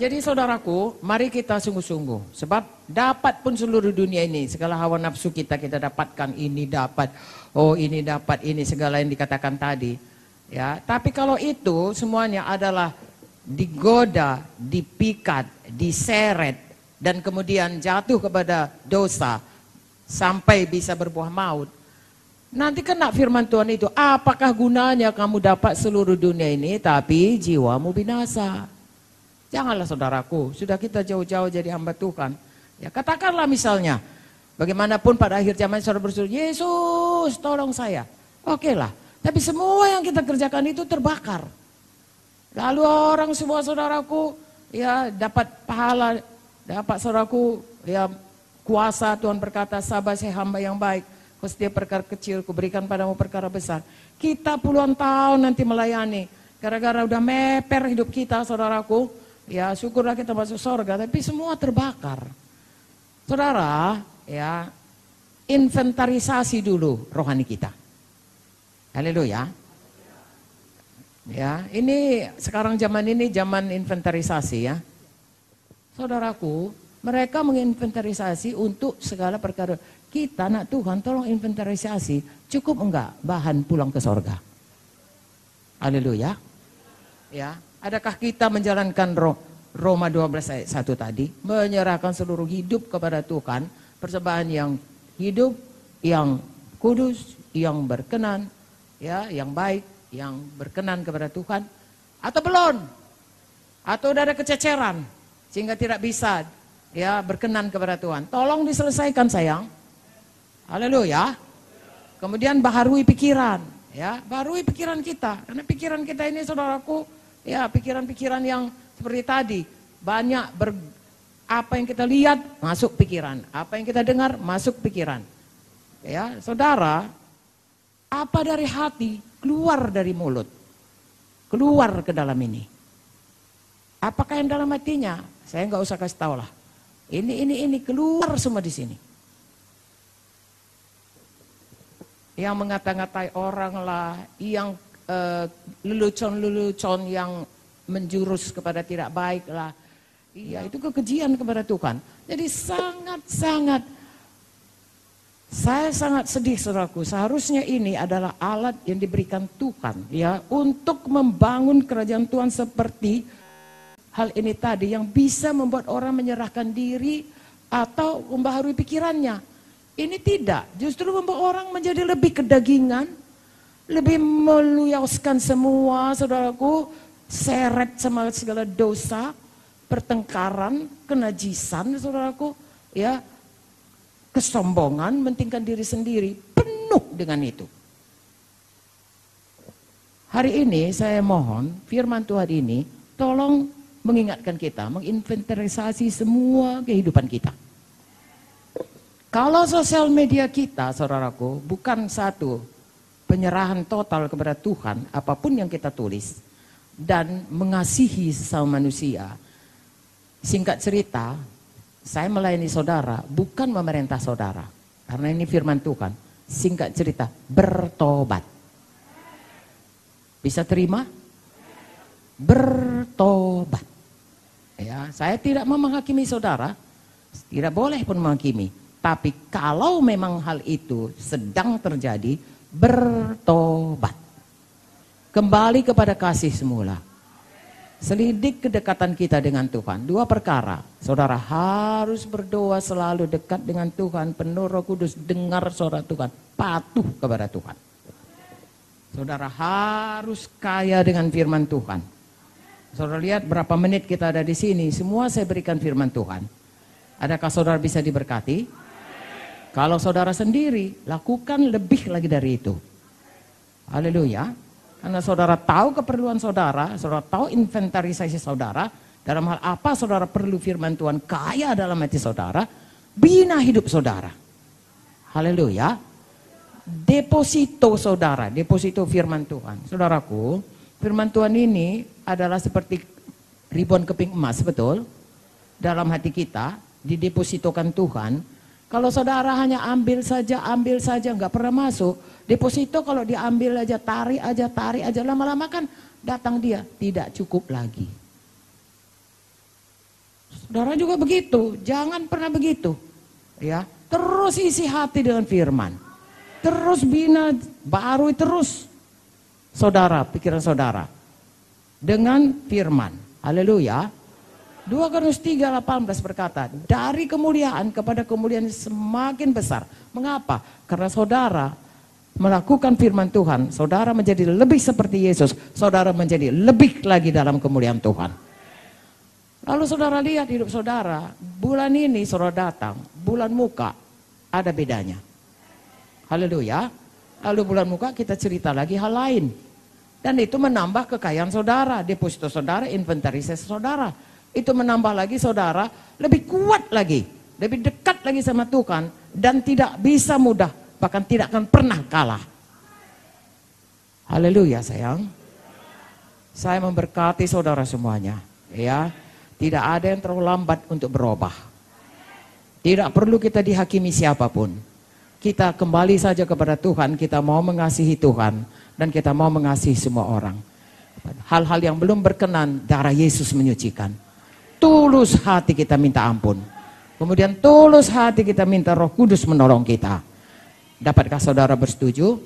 Jadi saudaraku, mari kita sungguh-sungguh. Sebab dapat pun seluruh dunia ini, segala hawa nafsu kita dapatkan, ini dapat, oh ini dapat, ini segala yang dikatakan tadi. Ya, tapi kalau itu semuanya adalah digoda, dipikat, diseret, dan kemudian jatuh kepada dosa, sampai bisa berbuah maut. Nanti kena firman Tuhan itu, apakah gunanya kamu dapat seluruh dunia ini, tapi jiwamu binasa. Janganlah saudaraku, sudah kita jauh-jauh jadi hamba Tuhan. Ya katakanlah misalnya, bagaimanapun pada akhir zaman saudara berseru, Yesus tolong saya. Oke lah, tapi semua yang kita kerjakan itu terbakar. Lalu orang semua saudaraku, ya dapat pahala, dapat saudaraku, ya kuasa. Tuhan berkata, sabar saya hamba yang baik. Kau setiap perkara kecil, kuberikan padamu perkara besar. Kita puluhan tahun nanti melayani, gara-gara udah meper hidup kita saudaraku. Ya syukurlah kita masuk surga, tapi semua terbakar. Saudara, ya inventarisasi dulu rohani kita. Haleluya. Ya, ini sekarang zaman ini zaman inventarisasi ya. Saudaraku, mereka menginventarisasi untuk segala perkara. Kita nak Tuhan tolong inventarisasi, cukup enggak bahan pulang ke surga? Haleluya. Ya. Adakah kita menjalankan Roma 12 ayat 1 tadi, menyerahkan seluruh hidup kepada Tuhan, persembahan yang hidup, yang kudus, yang berkenan, ya, yang baik, yang berkenan kepada Tuhan, atau belum? Atau udah ada kececeran sehingga tidak bisa ya berkenan kepada Tuhan. Tolong diselesaikan sayang. Haleluya. Kemudian baharui pikiran, ya, baharui pikiran kita, karena pikiran kita ini saudaraku, ya pikiran-pikiran yang seperti tadi, banyak apa yang kita lihat masuk pikiran, apa yang kita dengar masuk pikiran. Ya, saudara, apa dari hati keluar dari mulut, keluar ke dalam ini. Apakah yang dalam hatinya? Saya nggak usah kasih tahu lah. Ini keluar semua di sini. Yang mengata-ngatai orang lah, yang lelucon-lelucon yang menjurus kepada tidak baik lah. Iya, itu kekejian kepada Tuhan. Jadi saya sangat sedih saudaraku. Seharusnya ini adalah alat yang diberikan Tuhan ya untuk membangun kerajaan Tuhan seperti hal ini tadi yang bisa membuat orang menyerahkan diri atau membaharui pikirannya. Ini tidak, justru membuat orang menjadi lebih kedagingan, lebih meluyaskan semua saudaraku, seret sama segala dosa, pertengkaran, kenajisan saudaraku, ya, kesombongan, mentingkan diri sendiri, penuh dengan itu. Hari ini saya mohon firman Tuhan ini tolong mengingatkan kita, menginventarisasi semua kehidupan kita. Kalau sosial media kita saudaraku bukan satu penyerahan total kepada Tuhan, apapun yang kita tulis, dan mengasihi sesama manusia. Singkat cerita, saya melayani saudara, bukan memerintah saudara. Karena ini firman Tuhan. Singkat cerita, bertobat. Bisa terima? Bertobat. Ya, saya tidak mau menghakimi saudara, tidak boleh pun menghakimi. Tapi kalau memang hal itu sedang terjadi, bertobat. Kembali kepada kasih semula. Selidik kedekatan kita dengan Tuhan. Dua perkara. Saudara harus berdoa selalu dekat dengan Tuhan. Penuh Roh Kudus, dengar suara Tuhan. Patuh kepada Tuhan. Saudara harus kaya dengan firman Tuhan. Saudara lihat berapa menit kita ada di sini. Semua saya berikan firman Tuhan. Adakah saudara bisa diberkati? Kalau saudara sendiri, lakukan lebih lagi dari itu. Haleluya. Karena saudara tahu keperluan saudara tahu inventarisasi saudara, dalam hal apa saudara perlu firman Tuhan kaya dalam hati saudara, bina hidup saudara. Haleluya. Deposito saudara, deposito firman Tuhan. Saudaraku, firman Tuhan ini adalah seperti ribuan keping emas, betul? Dalam hati kita, didepositokan Tuhan. Kalau saudara hanya ambil saja, nggak pernah masuk. Deposito kalau diambil aja, tarik aja, lama-lama kan datang dia, tidak cukup lagi. Saudara juga begitu, jangan pernah begitu. Ya, terus isi hati dengan firman. Terus bina, barui terus saudara, pikiran saudara dengan firman. Haleluya. 2 Korintus 3:18 berkata, dari kemuliaan kepada kemuliaan semakin besar. Mengapa? Karena saudara melakukan firman Tuhan, saudara menjadi lebih seperti Yesus, saudara menjadi lebih lagi dalam kemuliaan Tuhan. Lalu saudara lihat hidup saudara, bulan ini saudara datang, bulan muka, ada bedanya. Haleluya. Lalu bulan muka kita cerita lagi hal lain. Dan itu menambah kekayaan saudara, deposito saudara, inventarisasi saudara. Itu menambah lagi saudara lebih kuat lagi, lebih dekat lagi sama Tuhan, dan tidak bisa mudah, bahkan tidak akan pernah kalah. Haleluya sayang. Saya memberkati saudara semuanya, ya. Tidak ada yang terlalu lambat untuk berubah. Tidak perlu kita dihakimi siapapun. Kita kembali saja kepada Tuhan, kita mau mengasihi Tuhan, dan kita mau mengasihi semua orang. Hal-hal yang belum berkenan, darah Yesus menyucikan. Tulus hati kita minta ampun. Kemudian tulus hati kita minta Roh Kudus menolong kita. Dapatkah saudara bersetuju?